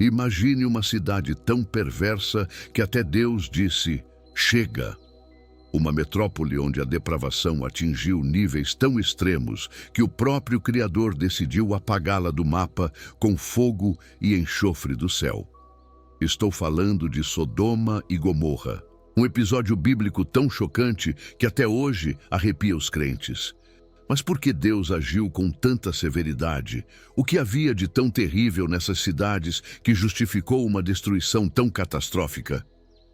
Imagine uma cidade tão perversa que até Deus disse: chega. Uma metrópole onde a depravação atingiu níveis tão extremos que o próprio Criador decidiu apagá-la do mapa com fogo e enxofre do céu. Estou falando de Sodoma e Gomorra, um episódio bíblico tão chocante que até hoje arrepia os crentes. Mas por que Deus agiu com tanta severidade? O que havia de tão terrível nessas cidades que justificou uma destruição tão catastrófica?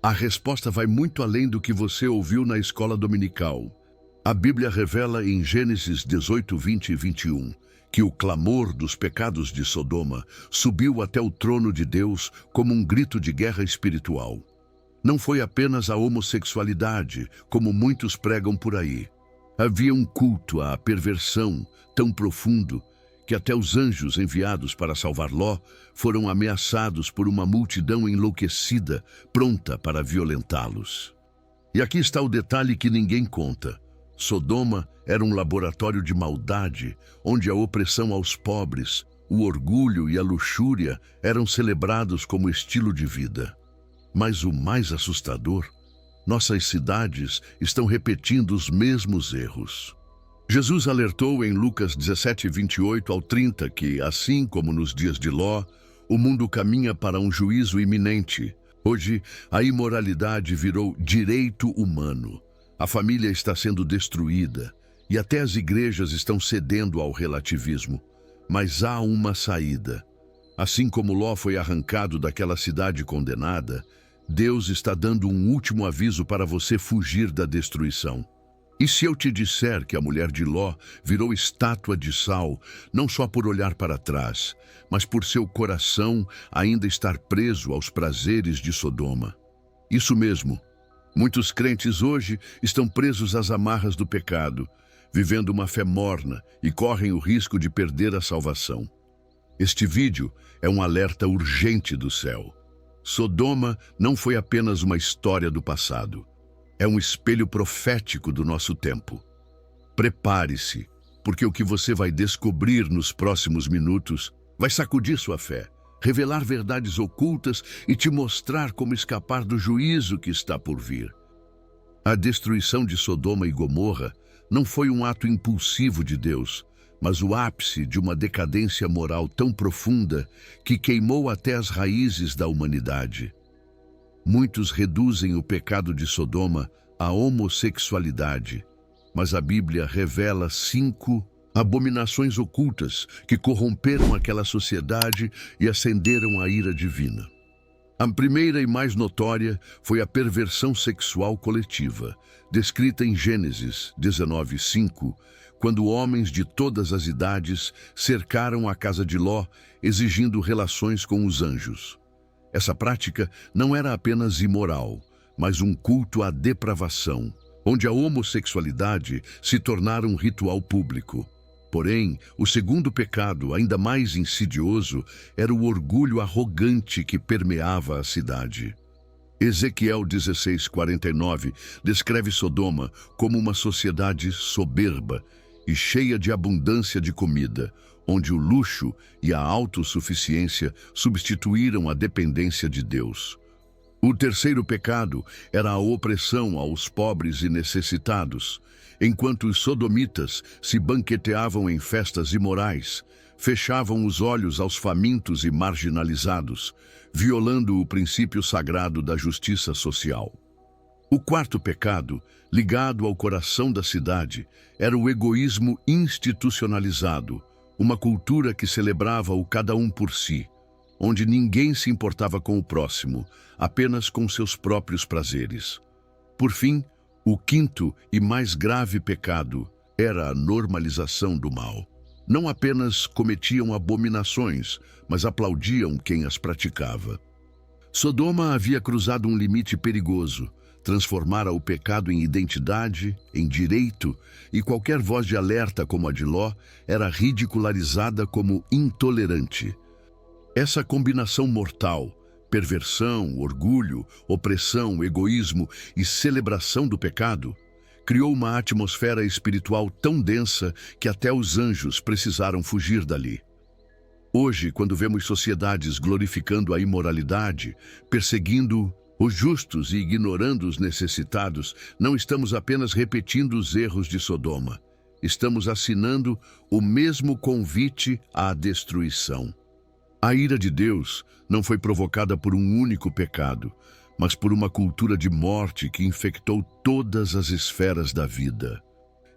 A resposta vai muito além do que você ouviu na escola dominical. A Bíblia revela em Gênesis 18, 20 e 21 que o clamor dos pecados de Sodoma subiu até o trono de Deus como um grito de guerra espiritual. Não foi apenas a homossexualidade, como muitos pregam por aí. Havia um culto à perversão tão profundo que até os anjos enviados para salvar Ló foram ameaçados por uma multidão enlouquecida, pronta para violentá-los. E aqui está o detalhe que ninguém conta. Sodoma era um laboratório de maldade, onde a opressão aos pobres, o orgulho e a luxúria eram celebrados como estilo de vida. Mas o mais assustador, nossas cidades estão repetindo os mesmos erros. Jesus alertou em Lucas 17, 28 ao 30 que, assim como nos dias de Ló, o mundo caminha para um juízo iminente. Hoje, a imoralidade virou direito humano. A família está sendo destruída e até as igrejas estão cedendo ao relativismo. Mas há uma saída. Assim como Ló foi arrancado daquela cidade condenada, Deus está dando um último aviso para você fugir da destruição. E se eu te disser que a mulher de Ló virou estátua de sal, não só por olhar para trás, mas por seu coração ainda estar preso aos prazeres de Sodoma? Isso mesmo. Muitos crentes hoje estão presos às amarras do pecado, vivendo uma fé morna e correm o risco de perder a salvação. Este vídeo é um alerta urgente do céu. Sodoma não foi apenas uma história do passado. É um espelho profético do nosso tempo. Prepare-se, porque o que você vai descobrir nos próximos minutos vai sacudir sua fé, revelar verdades ocultas e te mostrar como escapar do juízo que está por vir. A destruição de Sodoma e Gomorra não foi um ato impulsivo de Deus, mas o ápice de uma decadência moral tão profunda que queimou até as raízes da humanidade. Muitos reduzem o pecado de Sodoma à homossexualidade, mas a Bíblia revela 5 abominações ocultas que corromperam aquela sociedade e acenderam a ira divina. A primeira e mais notória foi a perversão sexual coletiva, descrita em Gênesis 19:5, quando homens de todas as idades cercaram a casa de Ló, exigindo relações com os anjos. Essa prática não era apenas imoral, mas um culto à depravação, onde a homossexualidade se tornara um ritual público. Porém, o segundo pecado, ainda mais insidioso, era o orgulho arrogante que permeava a cidade. Ezequiel 16:49 descreve Sodoma como uma sociedade soberba e cheia de abundância de comida, onde o luxo e a autossuficiência substituíram a dependência de Deus. O terceiro pecado era a opressão aos pobres e necessitados, enquanto os sodomitas se banqueteavam em festas imorais, fechavam os olhos aos famintos e marginalizados, violando o princípio sagrado da justiça social. O quarto pecado, ligado ao coração da cidade, era o egoísmo institucionalizado, uma cultura que celebrava o cada um por si, onde ninguém se importava com o próximo, apenas com seus próprios prazeres. Por fim, o quinto e mais grave pecado era a normalização do mal. Não apenas cometiam abominações, mas aplaudiam quem as praticava. Sodoma havia cruzado um limite perigoso, transformara o pecado em identidade, em direito, e qualquer voz de alerta como a de Ló era ridicularizada como intolerante. Essa combinação mortal, perversão, orgulho, opressão, egoísmo e celebração do pecado, criou uma atmosfera espiritual tão densa que até os anjos precisaram fugir dali. Hoje, quando vemos sociedades glorificando a imoralidade, perseguindo os justos e ignorando os necessitados, não estamos apenas repetindo os erros de Sodoma. Estamos assinando o mesmo convite à destruição. A ira de Deus não foi provocada por um único pecado, mas por uma cultura de morte que infectou todas as esferas da vida.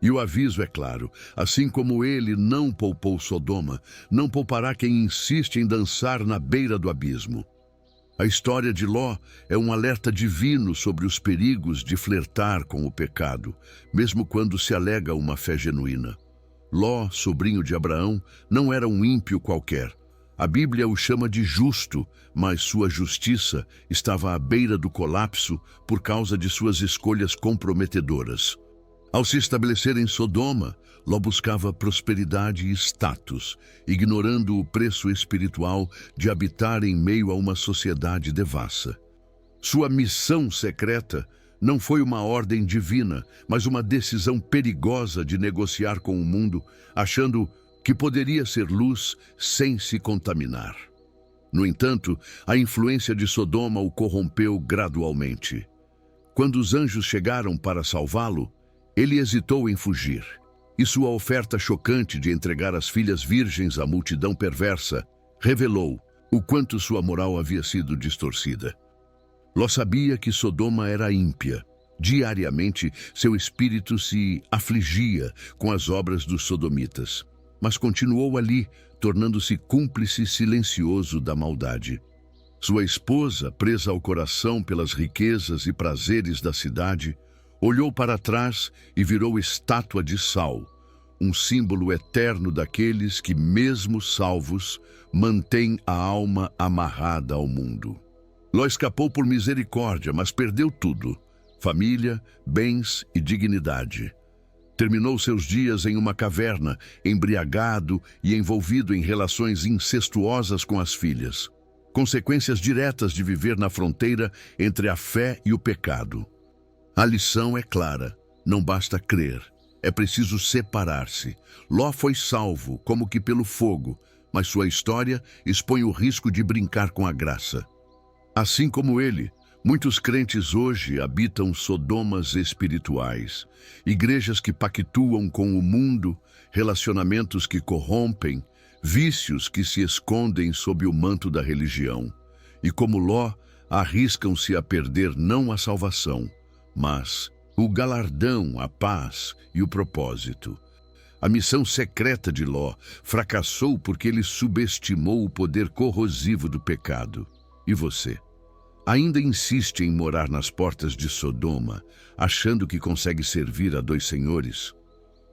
E o aviso é claro: assim como ele não poupou Sodoma, não poupará quem insiste em dançar na beira do abismo. A história de Ló é um alerta divino sobre os perigos de flertar com o pecado, mesmo quando se alega uma fé genuína. Ló, sobrinho de Abraão, não era um ímpio qualquer. A Bíblia o chama de justo, mas sua justiça estava à beira do colapso por causa de suas escolhas comprometedoras. Ao se estabelecer em Sodoma, Ló buscava prosperidade e status, ignorando o preço espiritual de habitar em meio a uma sociedade devassa. Sua missão secreta não foi uma ordem divina, mas uma decisão perigosa de negociar com o mundo, achando que poderia ser luz sem se contaminar. No entanto, a influência de Sodoma o corrompeu gradualmente. Quando os anjos chegaram para salvá-lo, ele hesitou em fugir. E sua oferta chocante de entregar as filhas virgens à multidão perversa revelou o quanto sua moral havia sido distorcida. Ló sabia que Sodoma era ímpia. Diariamente, seu espírito se afligia com as obras dos sodomitas, mas continuou ali, tornando-se cúmplice silencioso da maldade. Sua esposa, presa ao coração pelas riquezas e prazeres da cidade, olhou para trás e virou estátua de sal, um símbolo eterno daqueles que, mesmo salvos, mantêm a alma amarrada ao mundo. Ló escapou por misericórdia, mas perdeu tudo: família, bens e dignidade. Terminou seus dias em uma caverna, embriagado e envolvido em relações incestuosas com as filhas. Consequências diretas de viver na fronteira entre a fé e o pecado. A lição é clara: não basta crer, é preciso separar-se. Ló foi salvo, como que pelo fogo, mas sua história expõe o risco de brincar com a graça. Assim como ele, muitos crentes hoje habitam sodomas espirituais, igrejas que pactuam com o mundo, relacionamentos que corrompem, vícios que se escondem sob o manto da religião. E como Ló, arriscam-se a perder não a salvação, mas o galardão, a paz e o propósito. A missão secreta de Ló fracassou porque ele subestimou o poder corrosivo do pecado. E você? Ainda insiste em morar nas portas de Sodoma, achando que consegue servir a dois senhores?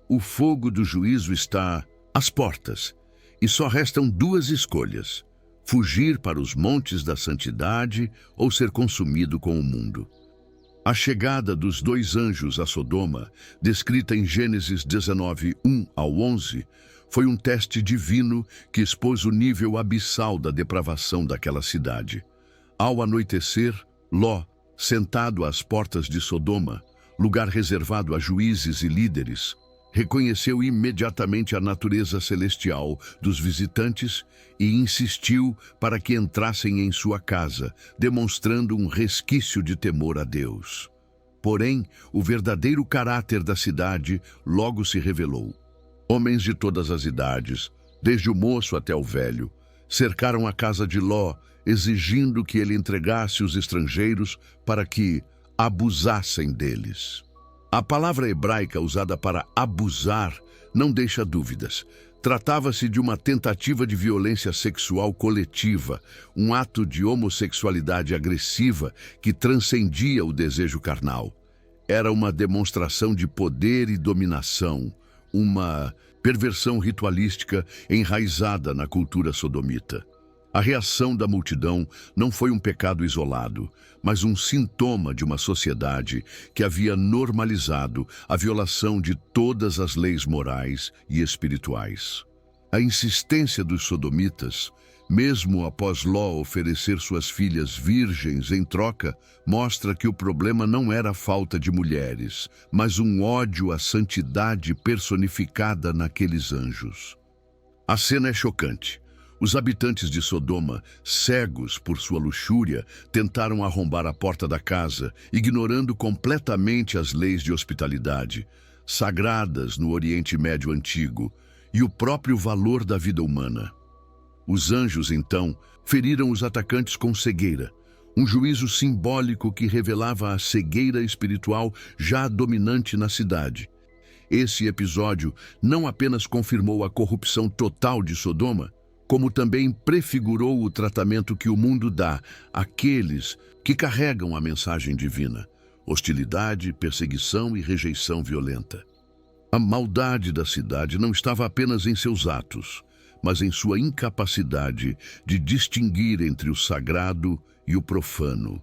O fogo do juízo está às portas, e só restam duas escolhas: fugir para os montes da santidade ou ser consumido com o mundo. A chegada dos dois anjos a Sodoma, descrita em Gênesis 19, 1 ao 11, foi um teste divino que expôs o nível abissal da depravação daquela cidade. Ao anoitecer, Ló, sentado às portas de Sodoma, lugar reservado a juízes e líderes, reconheceu imediatamente a natureza celestial dos visitantes e insistiu para que entrassem em sua casa, demonstrando um resquício de temor a Deus. Porém, o verdadeiro caráter da cidade logo se revelou. Homens de todas as idades, desde o moço até o velho, cercaram a casa de Ló, exigindo que ele entregasse os estrangeiros para que abusassem deles. A palavra hebraica usada para abusar não deixa dúvidas. Tratava-se de uma tentativa de violência sexual coletiva, um ato de homossexualidade agressiva que transcendia o desejo carnal. Era uma demonstração de poder e dominação, uma perversão ritualística enraizada na cultura sodomita. A reação da multidão não foi um pecado isolado, mas um sintoma de uma sociedade que havia normalizado a violação de todas as leis morais e espirituais. A insistência dos sodomitas, mesmo após Ló oferecer suas filhas virgens em troca, mostra que o problema não era a falta de mulheres, mas um ódio à santidade personificada naqueles anjos. A cena é chocante. Os habitantes de Sodoma, cegos por sua luxúria, tentaram arrombar a porta da casa, ignorando completamente as leis de hospitalidade, sagradas no Oriente Médio Antigo, e o próprio valor da vida humana. Os anjos, então, feriram os atacantes com cegueira, um juízo simbólico que revelava a cegueira espiritual já dominante na cidade. Esse episódio não apenas confirmou a corrupção total de Sodoma, como também prefigurou o tratamento que o mundo dá àqueles que carregam a mensagem divina: hostilidade, perseguição e rejeição violenta. A maldade da cidade não estava apenas em seus atos, mas em sua incapacidade de distinguir entre o sagrado e o profano,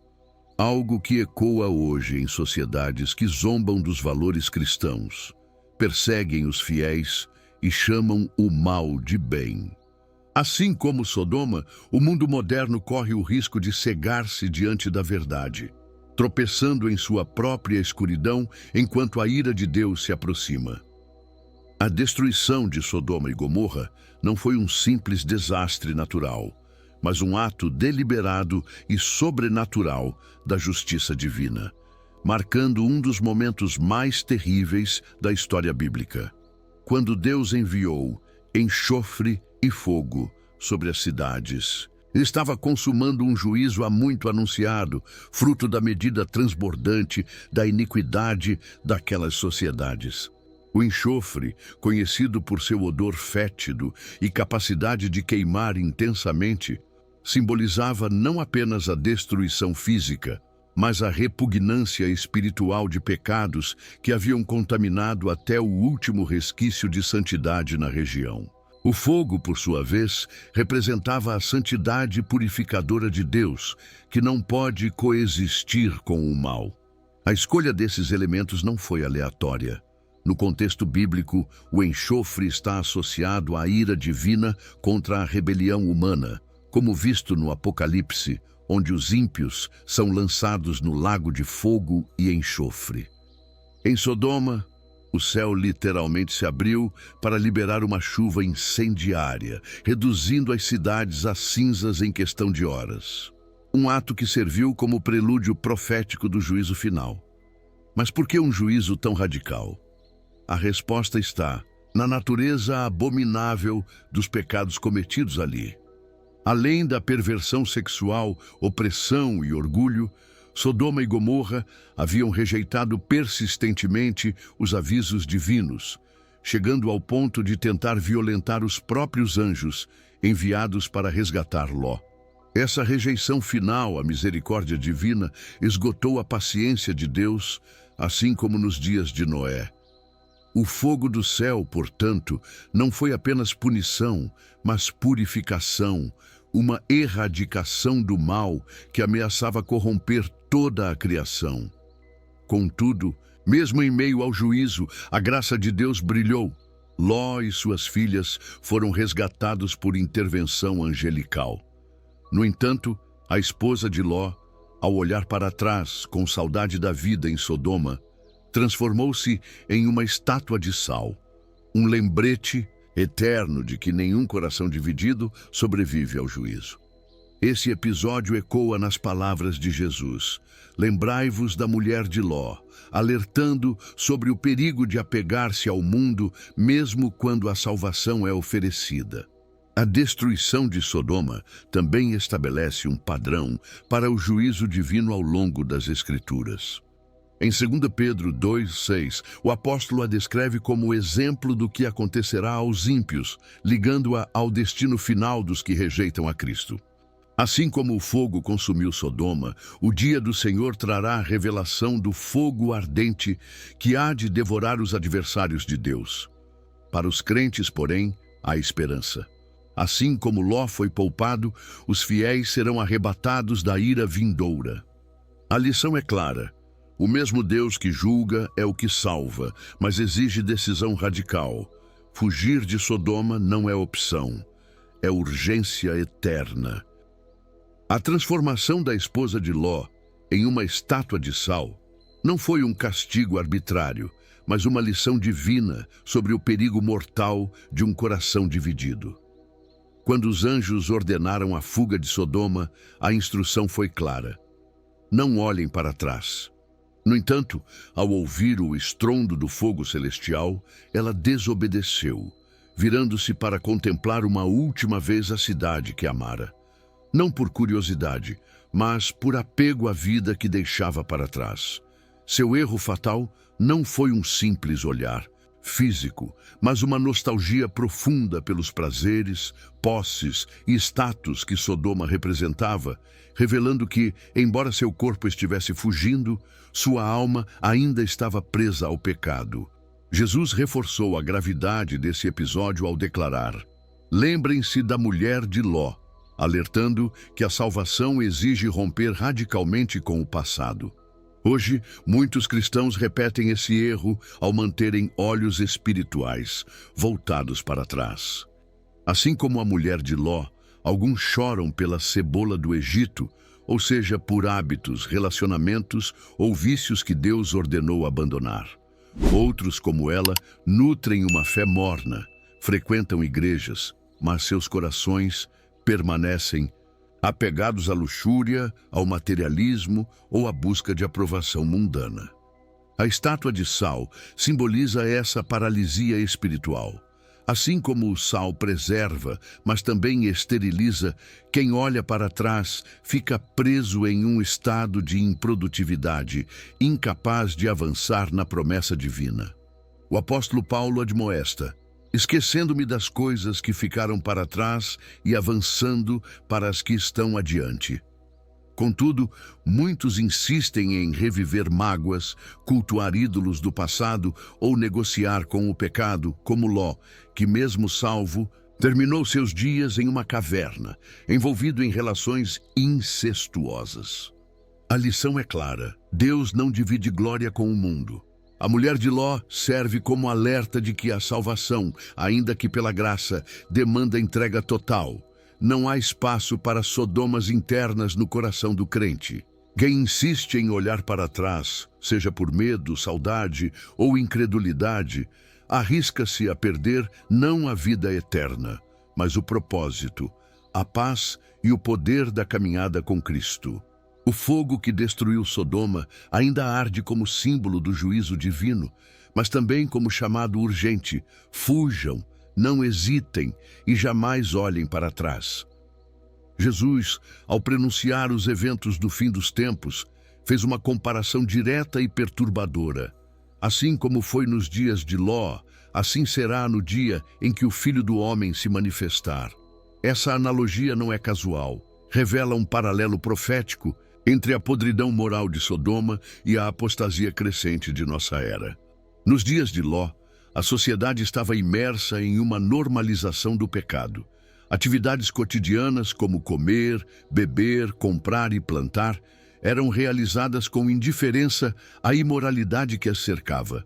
algo que ecoa hoje em sociedades que zombam dos valores cristãos, perseguem os fiéis e chamam o mal de bem. Assim como Sodoma, o mundo moderno corre o risco de cegar-se diante da verdade, tropeçando em sua própria escuridão enquanto a ira de Deus se aproxima. A destruição de Sodoma e Gomorra não foi um simples desastre natural, mas um ato deliberado e sobrenatural da justiça divina, marcando um dos momentos mais terríveis da história bíblica, quando Deus enviou enxofre e fogo sobre as cidades. Ele estava consumando um juízo há muito anunciado, fruto da medida transbordante da iniquidade daquelas sociedades. O enxofre, conhecido por seu odor fétido e capacidade de queimar intensamente, simbolizava não apenas a destruição física, mas a repugnância espiritual de pecados que haviam contaminado até o último resquício de santidade na região. O fogo, por sua vez, representava a santidade purificadora de Deus, que não pode coexistir com o mal. A escolha desses elementos não foi aleatória. No contexto bíblico, o enxofre está associado à ira divina contra a rebelião humana, como visto no Apocalipse, onde os ímpios são lançados no lago de fogo e enxofre. Em Sodoma, o céu literalmente se abriu para liberar uma chuva incendiária, reduzindo as cidades a cinzas em questão de horas. Um ato que serviu como prelúdio profético do juízo final. Mas por que um juízo tão radical? A resposta está na natureza abominável dos pecados cometidos ali. Além da perversão sexual, opressão e orgulho, Sodoma e Gomorra haviam rejeitado persistentemente os avisos divinos, chegando ao ponto de tentar violentar os próprios anjos enviados para resgatar Ló. Essa rejeição final à misericórdia divina esgotou a paciência de Deus, assim como nos dias de Noé. O fogo do céu, portanto, não foi apenas punição, mas purificação, uma erradicação do mal que ameaçava corromper toda a criação. Contudo, mesmo em meio ao juízo, a graça de Deus brilhou. Ló e suas filhas foram resgatados por intervenção angelical. No entanto, a esposa de Ló, ao olhar para trás com saudade da vida em Sodoma, transformou-se em uma estátua de sal, um lembrete eterno de que nenhum coração dividido sobrevive ao juízo. Esse episódio ecoa nas palavras de Jesus: lembrai-vos da mulher de Ló, alertando sobre o perigo de apegar-se ao mundo mesmo quando a salvação é oferecida. A destruição de Sodoma também estabelece um padrão para o juízo divino ao longo das Escrituras. Em 2 Pedro 2,6, o apóstolo a descreve como exemplo do que acontecerá aos ímpios, ligando-a ao destino final dos que rejeitam a Cristo. Assim como o fogo consumiu Sodoma, o dia do Senhor trará a revelação do fogo ardente que há de devorar os adversários de Deus. Para os crentes, porém, há esperança. Assim como Ló foi poupado, os fiéis serão arrebatados da ira vindoura. A lição é clara. O mesmo Deus que julga é o que salva, mas exige decisão radical. Fugir de Sodoma não é opção, é urgência eterna. A transformação da esposa de Ló em uma estátua de sal não foi um castigo arbitrário, mas uma lição divina sobre o perigo mortal de um coração dividido. Quando os anjos ordenaram a fuga de Sodoma, a instrução foi clara: não olhem para trás. No entanto, ao ouvir o estrondo do fogo celestial, ela desobedeceu, virando-se para contemplar uma última vez a cidade que amara. Não por curiosidade, mas por apego à vida que deixava para trás. Seu erro fatal não foi um simples olhar físico, mas uma nostalgia profunda pelos prazeres, posses e status que Sodoma representava, revelando que, embora seu corpo estivesse fugindo, sua alma ainda estava presa ao pecado. Jesus reforçou a gravidade desse episódio ao declarar: lembrem-se da mulher de Ló, alertando que a salvação exige romper radicalmente com o passado. Hoje, muitos cristãos repetem esse erro ao manterem olhos espirituais voltados para trás. Assim como a mulher de Ló, alguns choram pela cebola do Egito, ou seja, por hábitos, relacionamentos ou vícios que Deus ordenou abandonar. Outros, como ela, nutrem uma fé morna, frequentam igrejas, mas seus corações permanecem apegados à luxúria, ao materialismo ou à busca de aprovação mundana. A estátua de sal simboliza essa paralisia espiritual. Assim como o sal preserva, mas também esteriliza, quem olha para trás fica preso em um estado de improdutividade, incapaz de avançar na promessa divina. O apóstolo Paulo admoesta: esquecendo-me das coisas que ficaram para trás e avançando para as que estão adiante. Contudo, muitos insistem em reviver mágoas, cultuar ídolos do passado ou negociar com o pecado, como Ló, que mesmo salvo, terminou seus dias em uma caverna, envolvido em relações incestuosas. A lição é clara: Deus não divide glória com o mundo. A mulher de Ló serve como alerta de que a salvação, ainda que pela graça, demanda entrega total. Não há espaço para sodomas internas no coração do crente. Quem insiste em olhar para trás, seja por medo, saudade ou incredulidade, arrisca-se a perder não a vida eterna, mas o propósito, a paz e o poder da caminhada com Cristo. O fogo que destruiu Sodoma ainda arde como símbolo do juízo divino, mas também como chamado urgente: fujam, não hesitem e jamais olhem para trás. Jesus, ao pronunciar os eventos do fim dos tempos, fez uma comparação direta e perturbadora. Assim como foi nos dias de Ló, assim será no dia em que o Filho do Homem se manifestar. Essa analogia não é casual, revela um paralelo profético entre a podridão moral de Sodoma e a apostasia crescente de nossa era. Nos dias de Ló, a sociedade estava imersa em uma normalização do pecado. Atividades cotidianas como comer, beber, comprar e plantar eram realizadas com indiferença à imoralidade que as cercava,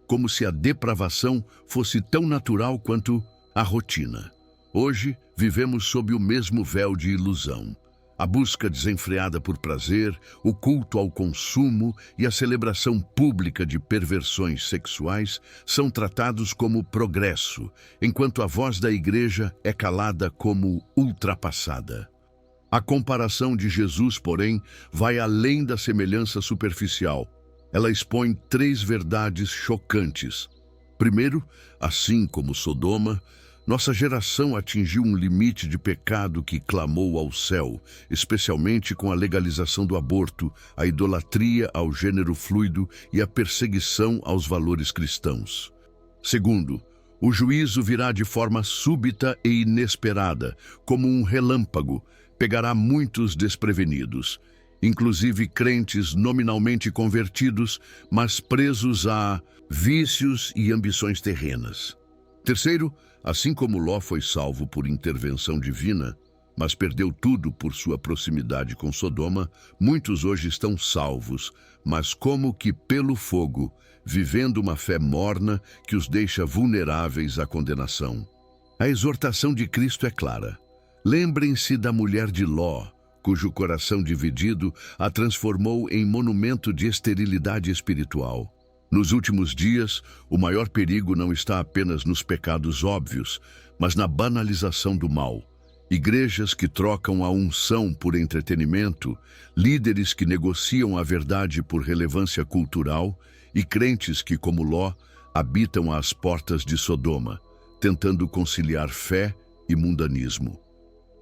como se a depravação fosse tão natural quanto a rotina. Hoje, vivemos sob o mesmo véu de ilusão. A busca desenfreada por prazer, o culto ao consumo e a celebração pública de perversões sexuais são tratados como progresso, enquanto a voz da igreja é calada como ultrapassada. A comparação de Jesus, porém, vai além da semelhança superficial. Ela expõe 3 verdades chocantes. Primeiro, assim como Sodoma, nossa geração atingiu um limite de pecado que clamou ao céu, especialmente com a legalização do aborto, a idolatria ao gênero fluido e a perseguição aos valores cristãos. Segundo, o juízo virá de forma súbita e inesperada, como um relâmpago, pegará muitos desprevenidos, inclusive crentes nominalmente convertidos, mas presos a vícios e ambições terrenas. Terceiro, assim como Ló foi salvo por intervenção divina, mas perdeu tudo por sua proximidade com Sodoma, muitos hoje estão salvos, mas como que pelo fogo, vivendo uma fé morna que os deixa vulneráveis à condenação. A exortação de Cristo é clara. Lembrem-se da mulher de Ló, cujo coração dividido a transformou em monumento de esterilidade espiritual. Nos últimos dias, o maior perigo não está apenas nos pecados óbvios, mas na banalização do mal, Igrejas que trocam a unção por entretenimento, líderes que negociam a verdade por relevância cultural e crentes que, como Ló, habitam às portas de Sodoma, tentando conciliar fé e mundanismo.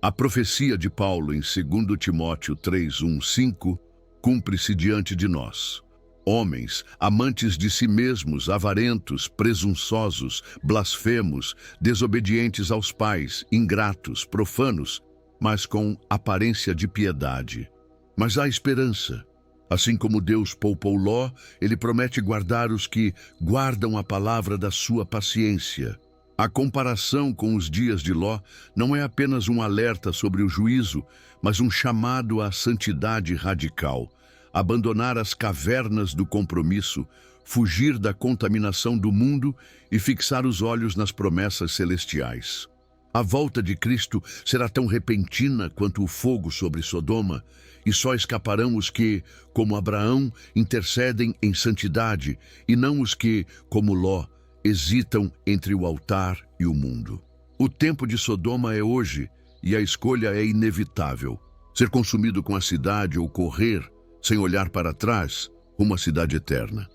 A profecia de Paulo em 2 Timóteo 3:1-5 cumpre-se diante de nós. Homens, amantes de si mesmos, avarentos, presunçosos, blasfemos, desobedientes aos pais, ingratos, profanos, mas com aparência de piedade. Mas há esperança. Assim como Deus poupou Ló, ele promete guardar os que guardam a palavra da sua paciência. A comparação com os dias de Ló não é apenas um alerta sobre o juízo, mas um chamado à santidade radical. Abandonar as cavernas do compromisso, fugir da contaminação do mundo e fixar os olhos nas promessas celestiais. A volta de Cristo será tão repentina quanto o fogo sobre Sodoma, e só escaparão os que, como Abraão, intercedem em santidade, e não os que, como Ló, hesitam entre o altar e o mundo. O tempo de Sodoma é hoje, e a escolha é inevitável. Ser consumido com a cidade ou correr, sem olhar para trás, uma cidade eterna.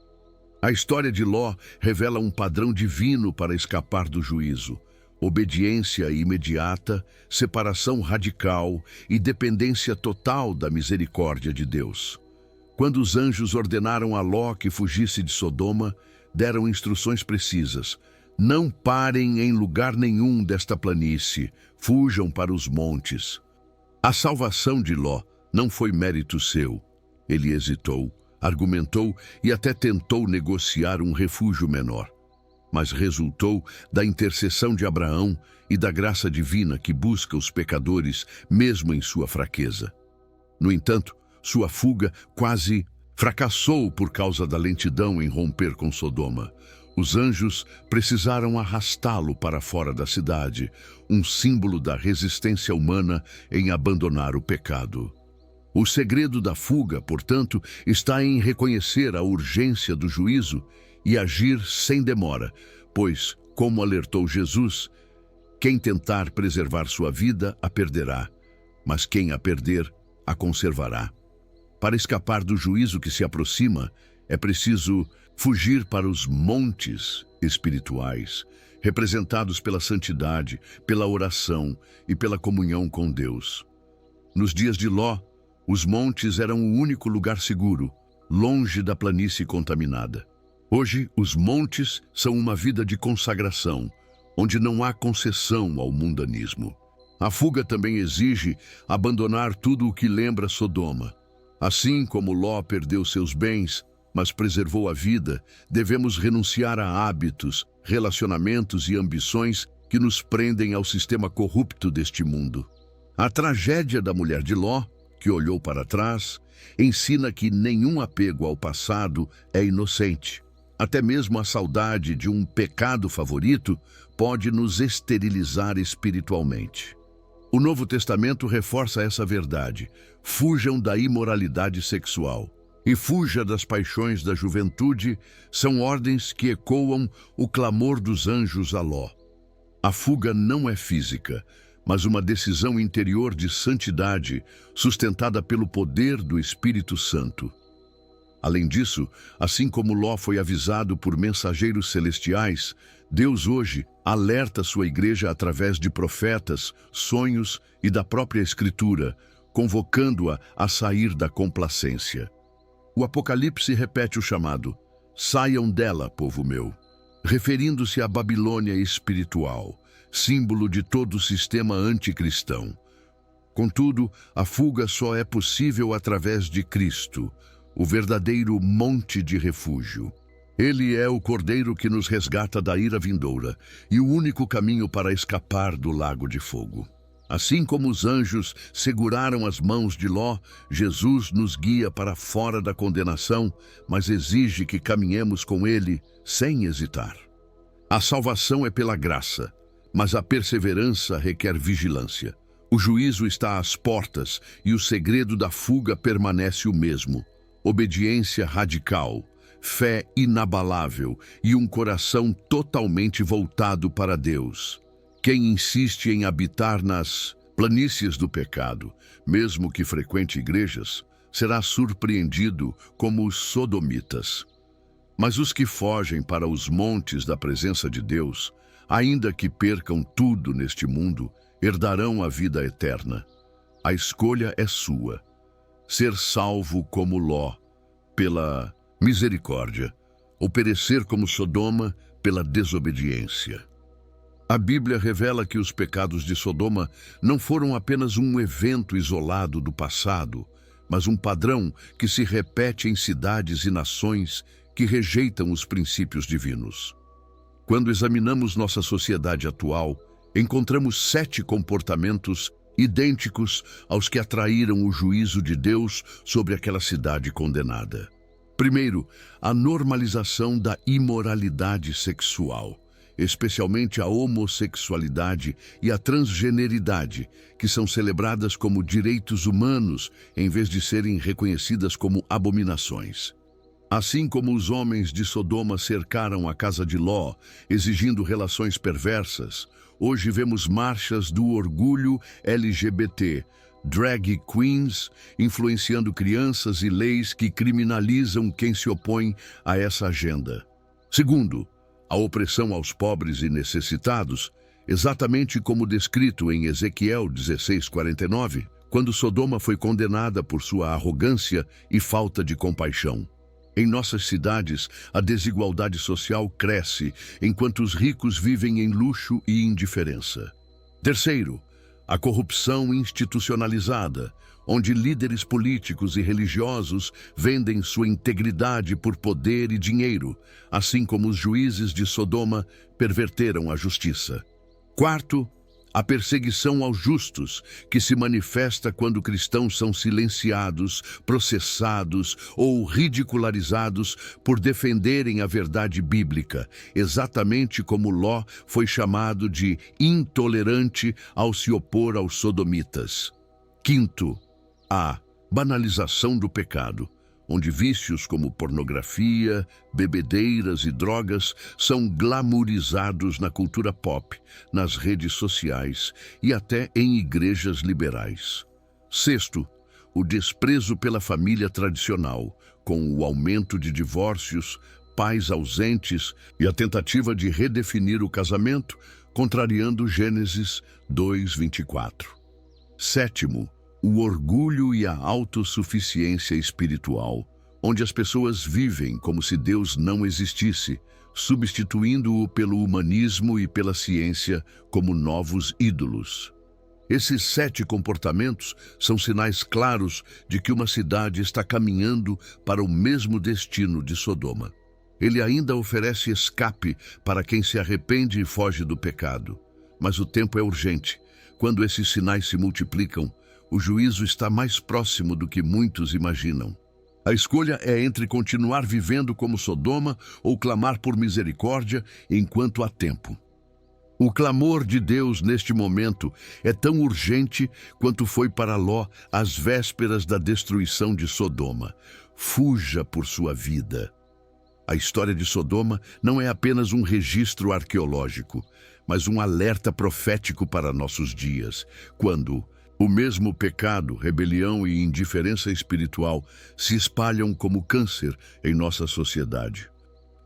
A história de Ló revela um padrão divino para escapar do juízo. Obediência imediata, separação radical e dependência total da misericórdia de Deus. Quando os anjos ordenaram a Ló que fugisse de Sodoma, deram instruções precisas. Não parem em lugar nenhum desta planície, fujam para os montes. A salvação de Ló não foi mérito seu. Ele hesitou, argumentou e até tentou negociar um refúgio menor. Mas resultou da intercessão de Abraão e da graça divina que busca os pecadores mesmo em sua fraqueza. No entanto, sua fuga quase fracassou por causa da lentidão em romper com Sodoma. Os anjos precisaram arrastá-lo para fora da cidade, um símbolo da resistência humana em abandonar o pecado. O segredo da fuga, portanto, está em reconhecer a urgência do juízo e agir sem demora, pois, como alertou Jesus, quem tentar preservar sua vida a perderá, mas quem a perder a conservará. Para escapar do juízo que se aproxima, é preciso fugir para os montes espirituais, representados pela santidade, pela oração e pela comunhão com Deus. Nos dias de Ló, os montes eram o único lugar seguro, longe da planície contaminada. Hoje, os montes são uma vida de consagração, onde não há concessão ao mundanismo. A fuga também exige abandonar tudo o que lembra Sodoma. Assim como Ló perdeu seus bens, mas preservou a vida, devemos renunciar a hábitos, relacionamentos e ambições que nos prendem ao sistema corrupto deste mundo. A tragédia da mulher de Ló, que olhou para trás, ensina que nenhum apego ao passado é inocente. Até mesmo a saudade de um pecado favorito pode nos esterilizar espiritualmente. O Novo Testamento reforça essa verdade. Fujam da imoralidade sexual e fuja das paixões da juventude, são ordens que ecoam o clamor dos anjos a Ló. A fuga não é física, mas uma decisão interior de santidade, sustentada pelo poder do Espírito Santo. Além disso, assim como Ló foi avisado por mensageiros celestiais, Deus hoje alerta sua igreja através de profetas, sonhos e da própria Escritura, convocando-a a sair da complacência. O Apocalipse repete o chamado: "Saiam dela, povo meu", referindo-se à Babilônia espiritual, símbolo de todo o sistema anticristão. Contudo, a fuga só é possível através de Cristo, o verdadeiro monte de refúgio. Ele é o Cordeiro que nos resgata da ira vindoura e o único caminho para escapar do lago de fogo. Assim como os anjos seguraram as mãos de Ló, Jesus nos guia para fora da condenação, mas exige que caminhemos com ele sem hesitar. A salvação é pela graça, mas a perseverança requer vigilância. O juízo está às portas e o segredo da fuga permanece o mesmo: obediência radical, fé inabalável e um coração totalmente voltado para Deus. Quem insiste em habitar nas planícies do pecado, mesmo que frequente igrejas, será surpreendido como os sodomitas. Mas os que fogem para os montes da presença de Deus, ainda que percam tudo neste mundo, herdarão a vida eterna. A escolha é sua. Ser salvo como Ló, pela misericórdia, ou perecer como Sodoma, pela desobediência. A Bíblia revela que os pecados de Sodoma não foram apenas um evento isolado do passado, mas um padrão que se repete em cidades e nações que rejeitam os princípios divinos. Quando examinamos nossa sociedade atual, encontramos 7 comportamentos idênticos aos que atraíram o juízo de Deus sobre aquela cidade condenada. Primeiro, a normalização da imoralidade sexual, especialmente a homossexualidade e a transgeneridade, que são celebradas como direitos humanos em vez de serem reconhecidas como abominações. Assim como os homens de Sodoma cercaram a casa de Ló, exigindo relações perversas, hoje vemos marchas do orgulho LGBT, drag queens, influenciando crianças e leis que criminalizam quem se opõe a essa agenda. Segundo, a opressão aos pobres e necessitados, exatamente como descrito em Ezequiel 16:49, quando Sodoma foi condenada por sua arrogância e falta de compaixão. Em nossas cidades, a desigualdade social cresce, enquanto os ricos vivem em luxo e indiferença. Terceiro, a corrupção institucionalizada, onde líderes políticos e religiosos vendem sua integridade por poder e dinheiro, assim como os juízes de Sodoma perverteram a justiça. Quarto, a perseguição aos justos, que se manifesta quando cristãos são silenciados, processados ou ridicularizados por defenderem a verdade bíblica, exatamente como Ló foi chamado de intolerante ao se opor aos sodomitas. Quinto, a banalização do pecado, onde vícios como pornografia, bebedeiras e drogas são glamourizados na cultura pop, nas redes sociais e até em igrejas liberais. Sexto, o desprezo pela família tradicional, com o aumento de divórcios, pais ausentes e a tentativa de redefinir o casamento, contrariando Gênesis 2:24. Sétimo, o orgulho e a autossuficiência espiritual, onde as pessoas vivem como se Deus não existisse, substituindo-o pelo humanismo e pela ciência como novos ídolos. Esses 7 comportamentos são sinais claros de que uma cidade está caminhando para o mesmo destino de Sodoma. Ele ainda oferece escape para quem se arrepende e foge do pecado. Mas o tempo é urgente. Quando esses sinais se multiplicam, o juízo está mais próximo do que muitos imaginam. A escolha é entre continuar vivendo como Sodoma ou clamar por misericórdia enquanto há tempo. O clamor de Deus neste momento é tão urgente quanto foi para Ló às vésperas da destruição de Sodoma. Fuja por sua vida. A história de Sodoma não é apenas um registro arqueológico, mas um alerta profético para nossos dias, quando o mesmo pecado, rebelião e indiferença espiritual se espalham como câncer em nossa sociedade.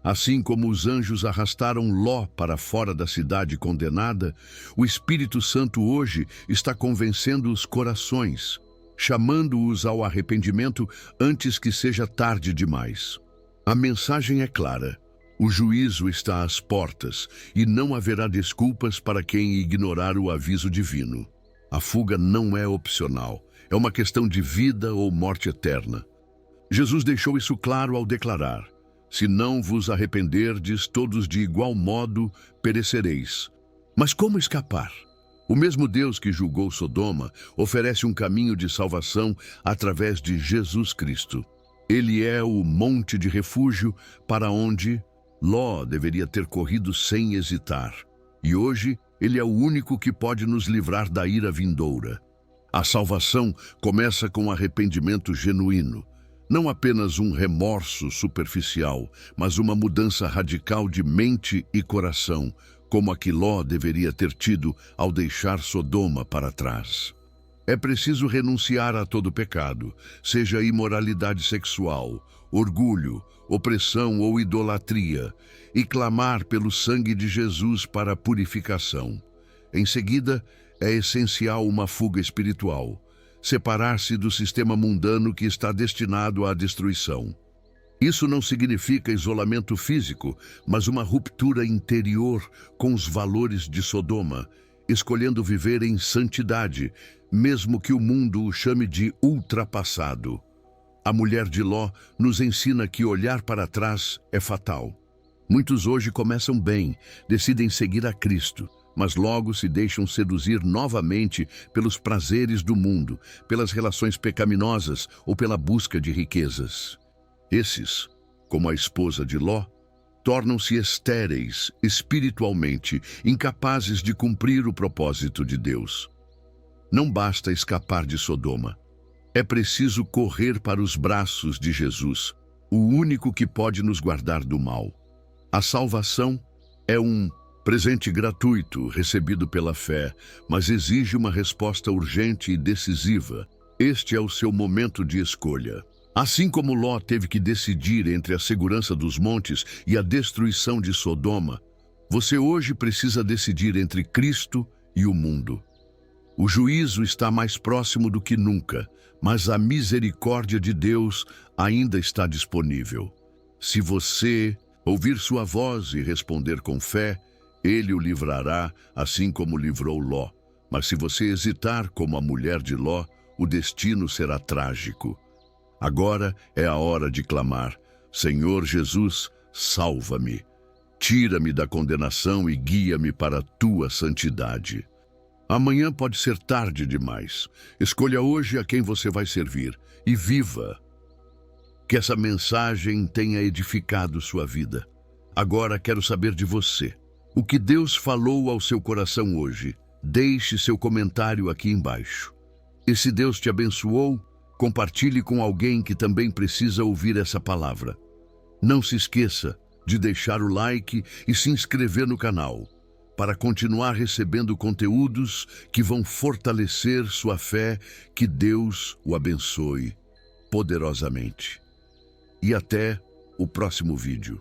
Assim como os anjos arrastaram Ló para fora da cidade condenada, o Espírito Santo hoje está convencendo os corações, chamando-os ao arrependimento antes que seja tarde demais. A mensagem é clara. O juízo está às portas e não haverá desculpas para quem ignorar o aviso divino. A fuga não é opcional, é uma questão de vida ou morte eterna. Jesus deixou isso claro ao declarar: se não vos arrependerdes, todos de igual modo perecereis. Mas como escapar? O mesmo Deus que julgou Sodoma oferece um caminho de salvação através de Jesus Cristo. Ele é o monte de refúgio para onde Ló deveria ter corrido sem hesitar. E hoje, ele é o único que pode nos livrar da ira vindoura. A salvação começa com arrependimento genuíno. Não apenas um remorso superficial, mas uma mudança radical de mente e coração, como a que Ló deveria ter tido ao deixar Sodoma para trás. É preciso renunciar a todo pecado, seja imoralidade sexual, orgulho, opressão ou idolatria, e clamar pelo sangue de Jesus para a purificação. Em seguida, é essencial uma fuga espiritual, separar-se do sistema mundano que está destinado à destruição. Isso não significa isolamento físico, mas uma ruptura interior com os valores de Sodoma, escolhendo viver em santidade, mesmo que o mundo o chame de ultrapassado. A mulher de Ló nos ensina que olhar para trás é fatal. Muitos hoje começam bem, decidem seguir a Cristo, mas logo se deixam seduzir novamente pelos prazeres do mundo, pelas relações pecaminosas ou pela busca de riquezas. Esses, como a esposa de Ló, tornam-se estéreis espiritualmente, incapazes de cumprir o propósito de Deus. Não basta escapar de Sodoma. É preciso correr para os braços de Jesus, o único que pode nos guardar do mal. A salvação é um presente gratuito recebido pela fé, mas exige uma resposta urgente e decisiva. Este é o seu momento de escolha. Assim como Ló teve que decidir entre a segurança dos montes e a destruição de Sodoma, você hoje precisa decidir entre Cristo e o mundo. O juízo está mais próximo do que nunca, mas a misericórdia de Deus ainda está disponível. Se você ouvir sua voz e responder com fé, Ele o livrará, assim como livrou Ló. Mas se você hesitar como a mulher de Ló, o destino será trágico. Agora é a hora de clamar: Senhor Jesus, salva-me. Tira-me da condenação e guia-me para a tua santidade. Amanhã pode ser tarde demais. Escolha hoje a quem você vai servir e viva. Que essa mensagem tenha edificado sua vida. Agora quero saber de você. O que Deus falou ao seu coração hoje? Deixe seu comentário aqui embaixo. E se Deus te abençoou, compartilhe com alguém que também precisa ouvir essa palavra. Não se esqueça de deixar o like e se inscrever no canal, para continuar recebendo conteúdos que vão fortalecer sua fé. Que Deus o abençoe poderosamente. E até o próximo vídeo.